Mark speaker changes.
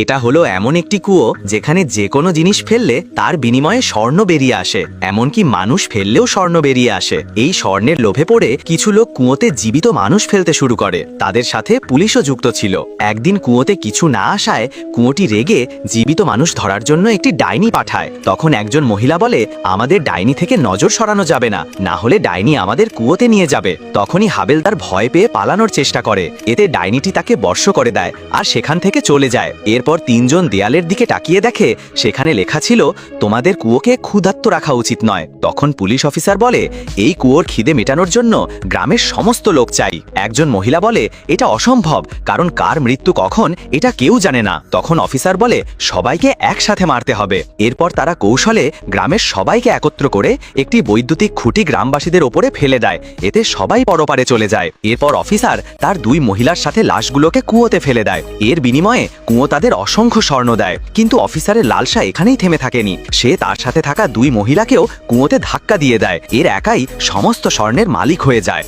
Speaker 1: এটা হলো এমন একটি কুয়ো যেখানে যে কোনো জিনিস ফেললে তার বিনিময়ে স্বর্ণ বেরিয়ে আসে, এমনকি মানুষ ফেললেও স্বর্ণ বেরিয়ে আসে। এই স্বর্ণের লোভে পড়ে কিছু লোক কুয়োতে জীবিত মানুষ ফেলতে শুরু করে। তাদের সাথে পুলিশও যুক্ত ছিল। একদিন কুয়োতে কিছু না আসায় কুয়োটি রেগে জীবিত মানুষ ধরার জন্য একটি ডাইনি পাঠায়। তখন একজন মহিলা বলে, আমাদের ডাইনি থেকে নজর সরানো যাবে না, না হলে ডাইনি আমাদের কুয়োতে নিয়ে যাবে। তখনই হাবেলদার ভয় পেয়ে পালানোর চেষ্টা করে। এতে ডাইনিটি তাকে বর্ষ করে দেয় আর সেখান থেকে চলে যায়। এরপর তিনজন দেয়ালের দিকে তাকিয়ে দেখে সেখানে লেখা ছিল, তোমাদের কুয়োকে ক্ষুধার্ত রাখা উচিত নয়। তখন পুলিশ অফিসার বলে, এই কুয়োর খিদে মেটানোর জন্য গ্রামের সমস্ত লোক চাই। একজন মহিলা বলে, এটা অসম্ভব, কারণ কার মৃত্যু কখন এটা কেউ জানে না। তখন অফিসার বলে, সবাইকে একসাথে মারতে হবে। এরপর তারা কৌশলে গ্রামের সবাইকে একত্র করে একটি বৈদ্যুতিক খুঁটি গ্রামবাসীদের ওপরে ফেলে দেয়। এতে সবাই পরপারে চলে যায়। এরপর অফিসার তার দুই মহিলার সাথে লাশগুলোকে কুয়োতে ফেলে দেয়। এর বিনিময়ে কুয়ো তাদের অসংখ্য স্বর্ণ দেয়। কিন্তু অফিসারের লালসা এখানেই থেমে থাকেনি। সে তার সাথে থাকা দুই মহিলাকেও কুয়োতে ধাক্কা দিয়ে দেয়। এর একাই সমস্ত স্বর্ণের মালিক হয়ে যায়।